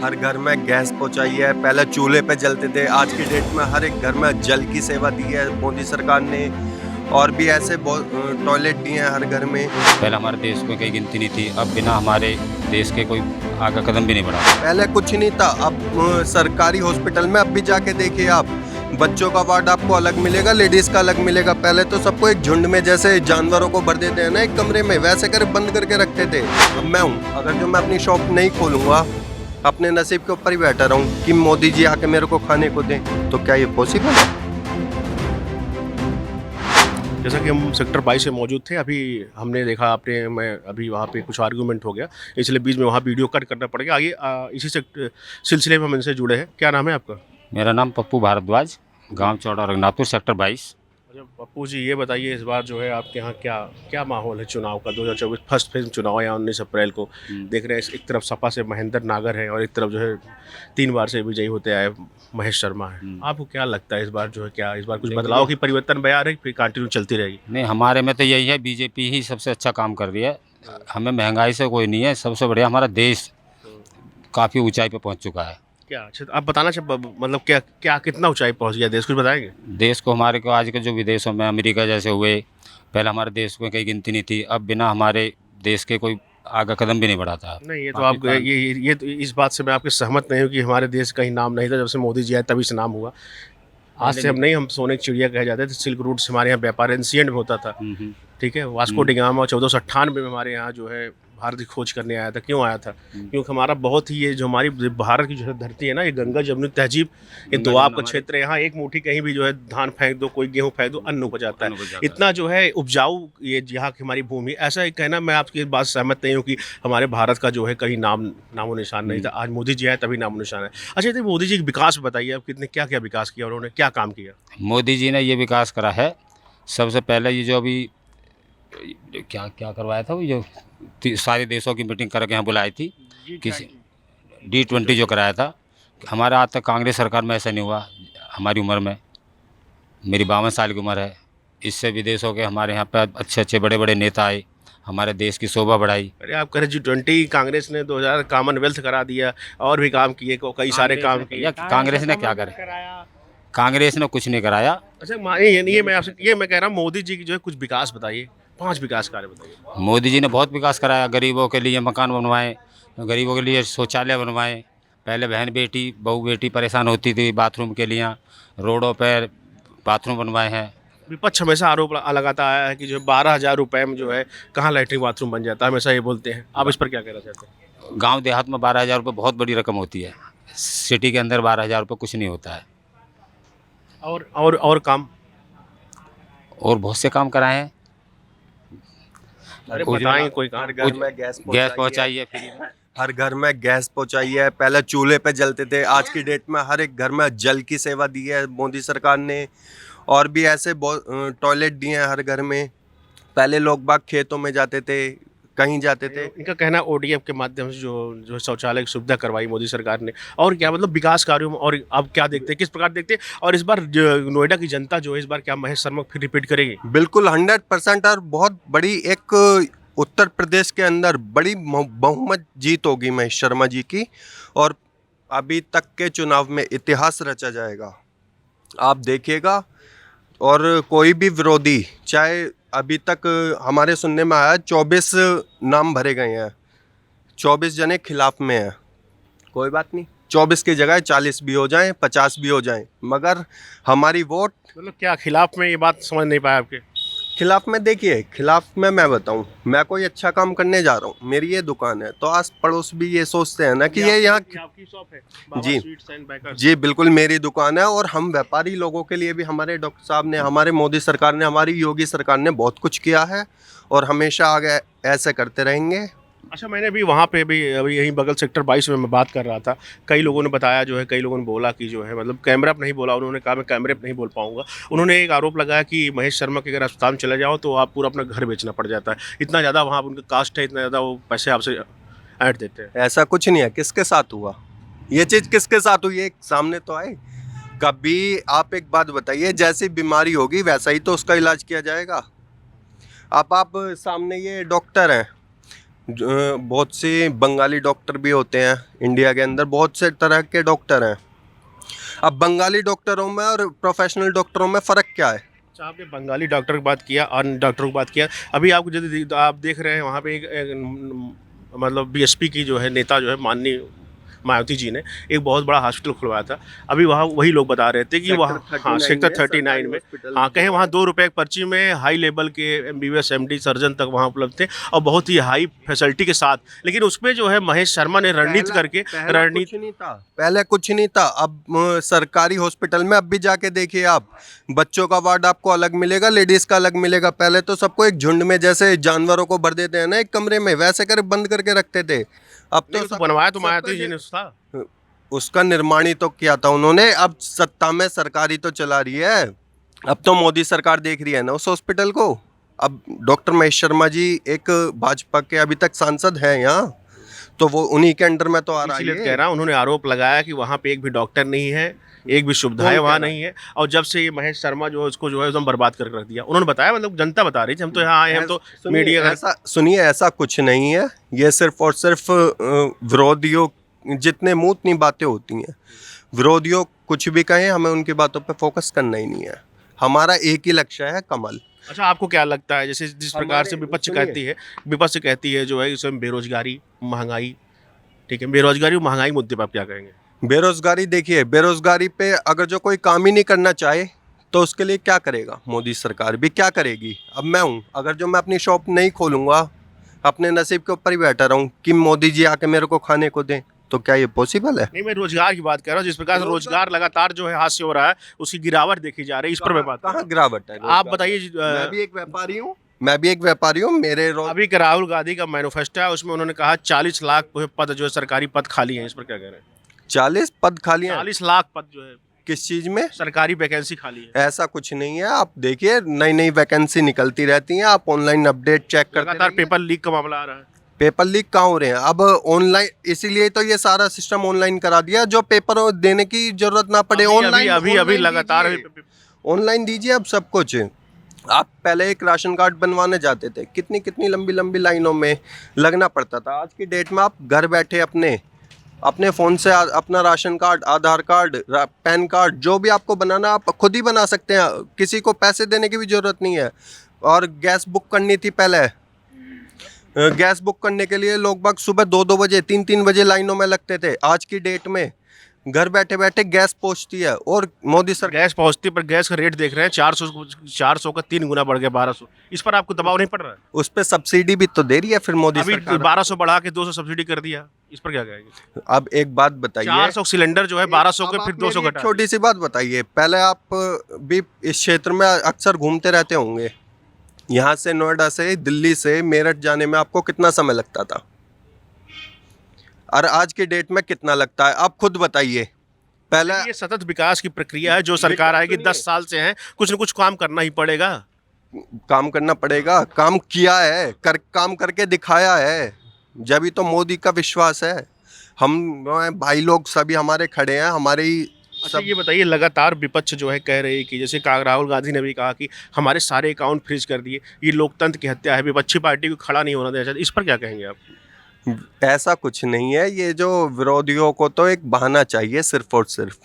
हर घर में गैस पहुंचाई है। पहले चूल्हे पे जलते थे, आज की डेट में हर एक घर में जल की सेवा दी है मोदी सरकार ने। और भी ऐसे बहुत टॉयलेट दिए हैं हर घर में। पहले हमारे देश में कहीं गिनती नहीं थी, अब बिना हमारे देश के कोई आगे कदम भी नहीं बढ़ा। पहले कुछ नहीं था, अब सरकारी हॉस्पिटल में अब भी जाके देखिए आप, बच्चों का वार्ड आपको अलग मिलेगा, लेडीज का अलग मिलेगा। पहले तो सबको एक झुंड में, जैसे जानवरों को भर देते हैं ना एक कमरे में, वैसे कर बंद करके रखते थे। अब मैं हूँ, अगर जो मैं अपनी शॉप नहीं खोलूंगा, अपने नसीब के ऊपर ही बैठा रहूँ कि मोदी जी आके मेरे को खाने को दें, तो क्या ये पॉसिबल है? जैसा कि हम सेक्टर 22 में मौजूद थे, अभी हमने देखा आपने, मैं अभी वहाँ पे कुछ आर्गूमेंट हो गया, इसलिए बीच में वहाँ वीडियो कट करना पड़ गया। आगे इसी सिलसिले में हम इनसे जुड़े हैं। क्या नाम है आपका? मेरा नाम पप्पू भारद्वाज, गांव चौड़ा रघुनाथपुर, सेक्टर 22। अच्छा पप्पू जी, ये बताइए इस बार जो है आपके यहाँ क्या क्या माहौल है चुनाव का? 2024 फर्स्ट फेज चुनाव है, 19 अप्रैल को देख रहे हैं। एक तरफ सपा से महेंद्र नागर है और एक तरफ जो है 3 बार से विजयी होते आए महेश शर्मा है। आपको क्या लगता है इस बार जो है, क्या इस बार कुछ बदलाव की परिवर्तन बयार है, फिर कंटिन्यू चलती रहेगी? नहीं, हमारे में तो यही है, बीजेपी ही सबसे अच्छा काम कर रही है। हमें महंगाई से कोई नहीं है, सबसे बढ़िया हमारा देश काफ़ी ऊंचाई पे पहुंच चुका है। क्या अच्छा आप बताना मतलब क्या क्या कितना ऊंचाई पहुंच गया देश, कुछ बताएंगे? देश को हमारे को आज के जो विदेशों में अमेरिका जैसे हुए, पहले हमारे देश में कहीं गिनती नहीं थी, अब बिना हमारे देश के कोई आगे कदम भी नहीं बढ़ाता। नहीं, ये तो आप ये तो इस बात से मैं आपके सहमत नहीं हूँ कि हमारे देश का ही नाम नहीं था। जब से मोदी जी आए तभी से नाम हुआ। आज से हम नहीं, हम सोने की चिड़िया कहे जाते थे। सिल्क रूट से हमारे यहाँ व्यापार एंशिएंट में होता था। ठीक है, वास्को डिगामा 1498 में हमारे यहाँ जो है भारत की खोज करने आया था। क्यों आया था? क्योंकि हमारा बहुत ही, ये जो हमारी भारत की जो है धरती है ना, ये गंगा जमुनी तहजीब, ये दोआब का क्षेत्र है। यहाँ एक मुट्ठी कहीं भी जो है धान फेंक दो, कोई गेहूँ फेंक दो, अन्न उपज जाता है। इतना जो है उपजाऊ ये यहाँ की हमारी भूमि। ऐसा ही कहना, मैं आपकी बात सहमत नहीं हूँ कि हमारे भारत का जो है कहीं नामो निशान नहीं था। आज मोदी जी आए तभी नामो निशान है। अच्छा, तो मोदी जी के विकास बताइए, आप कितने क्या क्या विकास किया, उन्होंने क्या काम किया? मोदी जी ने ये विकास करा है। सबसे पहले ये जो अभी क्या क्या करवाया था, वो जो सारे देशों की मीटिंग करके यहाँ बुलाई थी, किसी G20 जो कराया था। हमारे आज तक कांग्रेस सरकार में ऐसा नहीं हुआ। हमारी उम्र में, मेरी 52 साल की उम्र है, इससे विदेशों के हमारे यहाँ पर अच्छे अच्छे बड़े बड़े नेता आए, हमारे देश की शोभा बढ़ाई। अरे आप कह रहे G20, कांग्रेस ने 2000 कॉमनवेल्थ करा दिया और भी काम किए, कई सारे काम किए। कांग्रेस ने क्या करे? कांग्रेस ने कुछ नहीं कराया। अच्छा, ये मैं आपसे मैं कह रहा हूँ, मोदी जी की जो है कुछ विकास बताइए, 5 विकास कार्य बताइए। मोदी जी ने बहुत विकास कराया, गरीबों के लिए मकान बनवाए, गरीबों के लिए शौचालय बनवाए। पहले बहन बेटी बहू बेटी परेशान होती थी बाथरूम के लिए, रोडों पर बाथरूम बनवाए हैं। विपक्ष हमेशा आरोप लगाता आया है कि जो 12,000 रुपये में जो है कहाँ लैट्रिन बाथरूम बन जाता है, हमेशा ये बोलते हैं। आप इस पर क्या कहना चाहते हैं? गांव देहात में 12,000 रुपये बहुत बड़ी रकम होती है, सिटी के अंदर 12,000 रुपये कुछ नहीं होता है। और काम और बहुत से काम कराए हैं। अरे बताएंगे कोई काम? हर घर में गैस पहुंचाई है फ्री में। हर घर में गैस पहुंचाई है। पहले चूल्हे पे जलते थे, आज की डेट में हर एक घर में जल की सेवा दी है मोदी सरकार ने। और भी ऐसे बहुत टॉयलेट दिए हैं हर घर में। पहले लोग बाग खेतों में जाते थे, कहीं जाते थे। इनका कहना ODF के माध्यम से जो शौचालय की सुविधा करवाई मोदी सरकार ने, और क्या मतलब विकास कार्यों में, और आप क्या देखते हैं, किस प्रकार देखते हैं? और इस बार नोएडा की जनता जो है, इस बार क्या महेश शर्मा फिर रिपीट करेगी? बिल्कुल 100%। और बहुत बड़ी एक उत्तर प्रदेश के अंदर बड़ी बहुमत जीत होगी महेश शर्मा जी की। और अभी तक के चुनाव में इतिहास रचा जाएगा, आप देखिएगा। और कोई भी विरोधी, चाहे अभी तक हमारे सुनने में आया 24 नाम भरे गए हैं, 24 जने खिलाफ में हैं। कोई बात नहीं, 24 की जगह 40 भी हो जाएं, 50 भी हो जाएं, मगर हमारी वोट मतलब क्या खिलाफ में, ये बात समझ नहीं पाया आपके? खिलाफ में। देखिए, खिलाफ में मैं बताऊं, मैं कोई अच्छा काम करने जा रहा हूं, मेरी ये दुकान है, तो आस पड़ोस भी ये सोचते हैं ना कि ये यहाँ आपकी शॉप है? बाबा जी स्वीट्स एंड बेकर्स। जी बिल्कुल मेरी दुकान है। और हम व्यापारी लोगों के लिए भी हमारे डॉक्टर साहब ने, हमारे मोदी सरकार ने, हमारी योगी सरकार ने बहुत कुछ किया है और हमेशा आगे ऐसे करते रहेंगे। अच्छा, मैंने भी वहाँ पे भी अभी यहीं बगल सेक्टर 22 में मैं बात कर रहा था। कई लोगों ने बताया जो है, कई लोगों ने बोला कि जो है, मतलब कैमरा पर नहीं बोला, उन्होंने कहा मैं कैमरे पर नहीं बोल पाऊंगा। उन्होंने एक आरोप लगाया कि महेश शर्मा के अगर अस्पताल में चले जाओ तो आप पूरा अपना घर बेचना पड़ जाता है। इतना ज़्यादा वहाँ उनका कास्ट है, इतना ज़्यादा वो पैसे आपसे ऐड देते हैं। ऐसा कुछ नहीं है। किसके साथ हुआ ये चीज़? किसके साथ हुई? एक सामने तो आए कभी। आप एक बात बताइए, जैसी बीमारी होगी वैसा ही तो उसका इलाज किया जाएगा। अब आप सामने, ये डॉक्टर हैं, बहुत से बंगाली डॉक्टर भी होते हैं इंडिया के अंदर, बहुत से तरह के डॉक्टर हैं। अब बंगाली डॉक्टरों में और प्रोफेशनल डॉक्टरों में फ़र्क क्या है? अच्छा, आपने बंगाली डॉक्टर की बात किया, अन्य डॉक्टरों की बात किया। अभी आपको यदि आप देख रहे हैं वहाँ पे मतलब बीएसपी की जो है नेता जो है माननीय मायावती जी ने एक बहुत बड़ा हॉस्पिटल खुलवाया था। अभी वहाँ वही लोग बता रहे थे कि वहाँ, हाँ, सेक्टर 39 में, हाँ, कहें वहाँ 2 रुपये की पर्ची में हाई लेवल के एमबीबीएस एमडी सर्जन तक वहाँ उपलब्ध थे और बहुत ही हाई फैसिलिटी के साथ। लेकिन उसमें जो है महेश शर्मा ने रणनीति करके कुछ नहीं था, पहले कुछ नहीं था। अब सरकारी हॉस्पिटल में अब भी जाके देखिए आप, बच्चों का वार्ड आपको अलग मिलेगा, लेडीज का अलग मिलेगा। पहले तो सबको एक झुंड में, जैसे जानवरों को भर देते हैं ना एक कमरे में, वैसे कर बंद करके रखते थे। अब तो बनवाया तो मायावती जी ने था, उसका निर्माण ही तो किया था उन्होंने। अब सत्ता में सरकारी तो चला रही है, अब तो मोदी सरकार देख रही है ना उस हॉस्पिटल को। अब डॉक्टर महेश शर्मा जी एक भाजपा के अभी तक सांसद हैं यहाँ, तो वो उन्हीं के अंडर में तो आ रहा है। इसलिए कह रहा हूँ, उन्होंने आरोप लगाया कि वहाँ पे एक भी डॉक्टर नहीं है, एक भी सुविधाएं वहाँ नहीं है। और जब से ये महेश शर्मा जो है उसको जो है एकदम बर्बाद करके रख दिया। उन्होंने बताया, मतलब जनता बता रही थी, हम तो यहाँ आए, हम तो मीडिया ऐसा सुनिए, ऐसा कुछ नहीं है। ये सिर्फ और सिर्फ विरोधियों, जितने मुंह उतनी बातें होती हैं। विरोधियों कुछ भी कहें, हमें उनकी बातों पे फोकस करना ही नहीं है। हमारा एक ही लक्ष्य है, कमल। अच्छा, आपको क्या लगता है, जैसे जिस प्रकार से विपक्ष कहती है जो है इसमें बेरोजगारी, महंगाई, ठीक है, बेरोजगारी और महंगाई मुद्दे पर आप क्या कहेंगे? बेरोजगारी देखिए, बेरोजगारी पे अगर जो कोई काम ही नहीं करना चाहे तो उसके लिए क्या करेगा? मोदी सरकार भी क्या करेगी? अब मैं हूँ, अगर जो मैं अपनी शॉप नहीं खोलूँगा, अपने नसीब के ऊपर ही बैठा रहूँ कि मोदी जी आके मेरे को खाने को दें, तो क्या ये पॉसिबल है? नहीं, मैं रोजगार की बात कर रहा हूँ। जिस प्रकार से रोजगार लगातार जो है हाथ से हो रहा है, उसकी गिरावट देखी जा रही है, इस पर मैं बात कर रहा कहाँ गिरावट है? हूँ। आप बताइए। मैं भी एक व्यापारी हूँ, मेरे अभी का राहुल गांधी का मैनिफेस्टो है, उसमें उन्होंने कहा 40 लाख पद जो है सरकारी पद खाली हैं। इस पर क्या कह रहे हैं? 40 पद खाली हैं? 40 लाख पद जो है किस चीज में? सरकारी वैकेंसी खाली है। ऐसा कुछ नहीं है, आप देखिए नई नई वैकेंसी निकलती रहती हैं, आप ऑनलाइन अपडेट चेक करते लगातार रहिए। पेपर लीक का मामला आ रहा है। पेपर लीक कहाँ हो रहे हैं? अब ऑनलाइन, इसीलिए तो ये सारा सिस्टम ऑनलाइन करा दिया, जो पेपर देने की जरूरत ना पड़े। ऑनलाइन अभी लगातार ऑनलाइन दीजिए अब सब कुछ। आप पहले एक राशन कार्ड बनवाने जाते थे, कितनी कितनी लंबी लंबी लाइनों में लगना पड़ता था। आज की डेट में आप घर बैठे अपने फ़ोन से अपना राशन कार्ड, आधार कार्ड, पैन कार्ड, जो भी आपको बनाना आप खुद ही बना सकते हैं। किसी को पैसे देने की भी ज़रूरत नहीं है। और गैस बुक करनी थी पहले, गैस बुक करने के लिए लोग बाग सुबह 2-2 बजे 3-3 बजे लाइनों में लगते थे। आज की डेट में घर बैठे बैठे गैस पहुंचती है। और मोदी सरकार गैस पहुंचती, पर गैस का रेट देख रहे हैं 400 का 3 गुना बढ़ गया 1200। इस पर आपको दबाव नहीं पड़ रहा है? उस पर सब्सिडी भी तो दे रही है फिर मोदी अभी सरकार। 1200 बढ़ा के 200 सब्सिडी कर दिया, इस पर क्या कहेंगे? अब एक बात बताइए, 400 सिलेंडर जो है 1200 के फिर 200 घटा। छोटी सी बात बताइए, पहले आप भी इस क्षेत्र में अक्सर घूमते रहते होंगे। यहाँ से, नोएडा से, दिल्ली से मेरठ जाने में आपको कितना समय लगता था? और आज के डेट में कितना लगता है? आप खुद बताइए। पहले ये सतत विकास की प्रक्रिया है, जो सरकार आएगी 10 साल से है, कुछ न कुछ काम करना ही पड़ेगा। काम करना पड़ेगा, काम किया है, काम करके दिखाया है, जब ही तो मोदी का विश्वास है। हम भाई लोग सभी हमारे खड़े हैं, हमारे ही अच्छा, ये बताइए, लगातार विपक्ष जो है कह रही है कि जैसे राहुल गांधी ने भी कहा कि हमारे सारे अकाउंट फ्रीज कर दिए, ये लोकतंत्र की हत्या है, विपक्षी पार्टी को खड़ा नहीं होना देना चाहते। इस पर क्या कहेंगे आप? ऐसा कुछ नहीं है। ये जो विरोधियों को तो एक बहाना चाहिए सिर्फ और सिर्फ।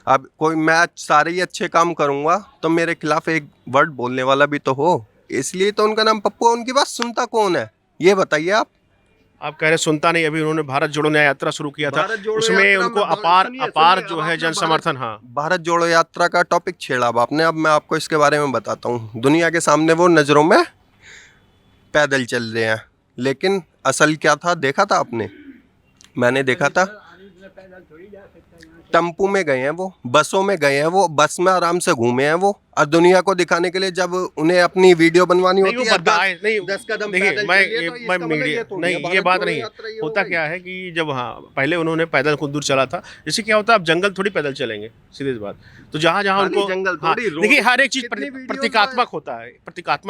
अब कोई, मैं सारे ही अच्छे काम करूंगा तो मेरे खिलाफ एक वर्ड बोलने वाला भी तो हो, इसलिए तो उनका नाम पप्पू है। उनकी बात सुनता कौन है, ये बताइए आप कह रहे सुनता नहीं। अभी उन्होंने भारत जोड़ो न्याय यात्रा शुरू किया था, उसमें उनको अपार जो है जन समर्थन। हाँ, भारत जोड़ो यात्रा का टॉपिक छेड़ा अब आपने। अब मैं आपको इसके बारे में बताता हूँ। दुनिया के सामने वो नज़रों में पैदल चल रहे हैं, लेकिन असल क्या था देखा था आपने? मैंने देखा था, टेम्पू में गए हैं वो, बसों में गए हैं वो, बस में आराम से घूमे हैं वो। और दुनिया को दिखाने के लिए जब उन्हें अपनी वीडियो बनवानी होती है, 10 कदम देखिए, पैदल मैं चलिए, तो इसका मतलब मीडिया तो नहीं, ये बात नहीं है। होता क्या है कि जब, हाँ, पहले उन्होंने पैदल कुछ दूर चला था, जैसे क्या होता है, अब जंगल थोड़ी पैदल चलेंगे, सीधी बात। तो जहाँ जहाँ उनको, हाँ, देखिए, हर एक चीज प्रतीकात्मक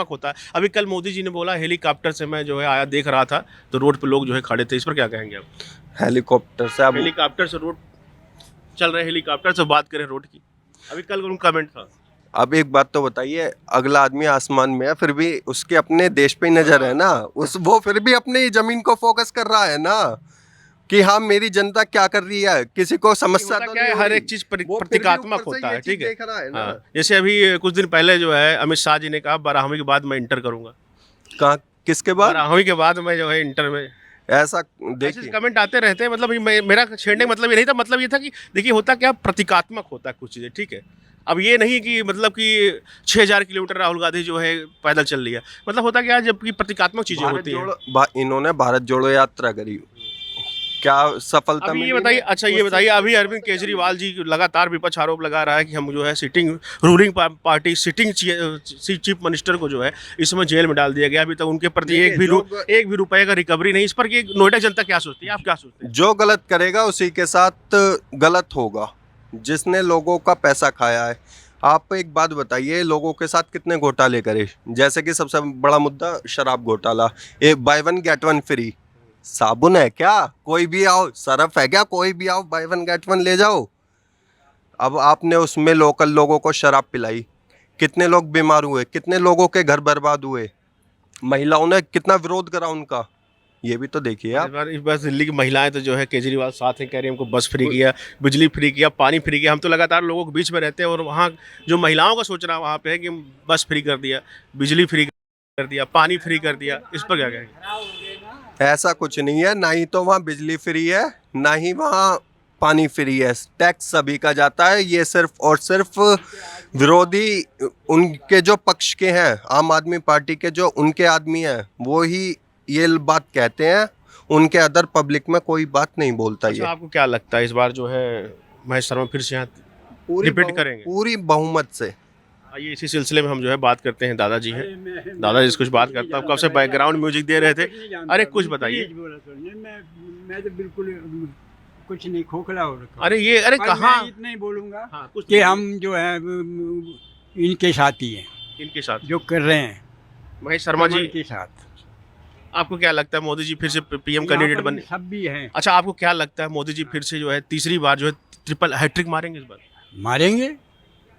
होता है। अभी कल मोदी जी ने बोला हेलीकॉप्टर से मैं जो है आया, देख रहा था तो रोड पे लोग जो है खड़े थे। इस पर क्या कहेंगे आप? हेलीकॉप्टर से रोड चल रहे, हेलीकॉप्टर से बात करें रोड की। अभी कल उनका कमेंट था। अब एक बात तो बताइए, अगला आदमी आसमान में है फिर भी उसके अपने देश पे ही नजर है ना, उस वो फिर भी अपनी जमीन को फोकस कर रहा है ना, कि हाँ मेरी जनता क्या कर रही है, किसी को समस्या होता तो क्या नहीं है, हो हर रही। एक चीज वो फिर भी प्रतीकात्मक ऊपर से होता ये है, चीज ठीक है। देख रहा है ना। हाँ, जैसे अभी कुछ दिन पहले जो है अमित शाह जी ने कहा 12वीं के बाद मैं इंटर करूंगा। कहाँ, किसके बाद? 12वीं के बाद मैं जो है इंटर में, ऐसा ऐसे देखिए, कमेंट आते रहते हैं। मतलब मेरा छेड़ने का मतलब ये नहीं था, मतलब ये था कि देखिए होता क्या, प्रतीकात्मक होता है कुछ चीज़ें, ठीक है। अब ये नहीं कि मतलब कि 6000 किलोमीटर राहुल गांधी जो है पैदल चल रही है, मतलब होता क्या है, जबकि प्रतीकात्मक चीज़ें भारत होती हैं। जोड़ो इन्होंने भारत जोड़ो यात्रा करी, क्या सफलता अभी ये मिली? बताइए, अच्छा ये बताइए, अभी अरविंद केजरीवाल जी लगातार विपक्ष आरोप लगा रहा है कि हम जो है sitting ruling party sitting chief minister को जो है इस समय जेल में डाल दिया गया। अभी तक उनके प्रति देखिए, एक भी रुपए का रिकवरी नहीं। इस पर कि नोएडा जनता क्या सोचती है, आप क्या सोचते हैं? जो गलत करेगा उसी के साथ गलत होगा, जिसने लोगों का पैसा खाया है। आप एक बात बताइए, लोगों के साथ कितने घोटाले करे, जैसे कि सबसे बड़ा मुद्दा शराब घोटाला, ये by one get one free. साबुन है क्या, कोई भी आओ, सरफ है क्या, कोई भी आओ, बाय वन गेट वन ले जाओ। अब आपने उसमें लोकल लोगों को शराब पिलाई, कितने लोग बीमार हुए, कितने लोगों के घर बर्बाद हुए, महिलाओं ने कितना विरोध करा उनका, ये भी तो देखिए आप। इस बार दिल्ली की महिलाएं तो जो है केजरीवाल साथ हैं, कह रही है हमको बस फ्री किया, बिजली फ्री किया, पानी फ्री किया। हम तो लगातार लोगों के बीच में रहते हैं और वहाँ जो महिलाओं का सोचना वहाँ पे है कि बस फ्री कर दिया, बिजली फ्री कर दिया, पानी फ्री कर दिया। इस पर क्या कहेंगे? ऐसा कुछ नहीं है, ना ही तो वहाँ बिजली फ्री है, ना ही वहाँ पानी फ्री है, टैक्स सभी का जाता है। ये सिर्फ और सिर्फ विरोधी उनके जो पक्ष के हैं, आम आदमी पार्टी के जो उनके आदमी हैं, वो ही ये बात कहते हैं, उनके अदर पब्लिक में कोई बात नहीं बोलता। अच्छा, ये आपको क्या लगता है इस बार जो है महेश शर्मा फिर से यहाँ रिपीट करेंगे? पूरी बहुमत से। आइए इसी सिलसिले में हम जो है बात करते हैं, दादाजी हैं, दादाजी से कुछ बात करता हूँ। कब से बैकग्राउंड म्यूजिक दे रहे थे? अरे कुछ बताइए। मैं तो बिल्कुल कुछ नहीं, खोखला हो रखा। अरे ये, अरे पर कहाँ? मैं इतना ही बोलूँगा हाँ, कुछ कि हम जो है इनके साथ ही हैं, इनके साथ जो कर रहे हैं महेश शर्मा जी। कमल के साथ। आपको क्या लगता है मोदी जी फिर से पीएम यहाँ कैंडिडेट पर बने? सब भी हैं, अच्छा, आपको क्या लगता है मोदी जी फिर से जो है तीसरी बार जो है ट्रिपल हैट्रिक मारेंगे इस बार? मारेंगे।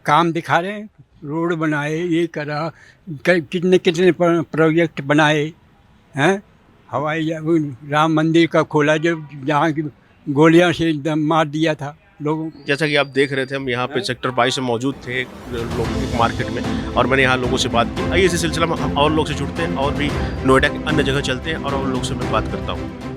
काम दिखा रहे हैं, रोड बनाए, ये करा, कितने कितने प्रोजेक्ट बनाए हैं। राम मंदिर का खोला, जो जहाँ की गोलियां से एकदम मार दिया था लोगों को। जैसा कि आप देख रहे थे, हम यहाँ पे सेक्टर 22 में मौजूद थे लोगों के मार्केट में, और मैंने यहाँ लोगों से बात की। आइए इसी सिलसिला में हम और लोग से जुड़ते हैं और भी नोएडा के अन्य जगह चलते हैं और लोग से मैं बात करता हूँ।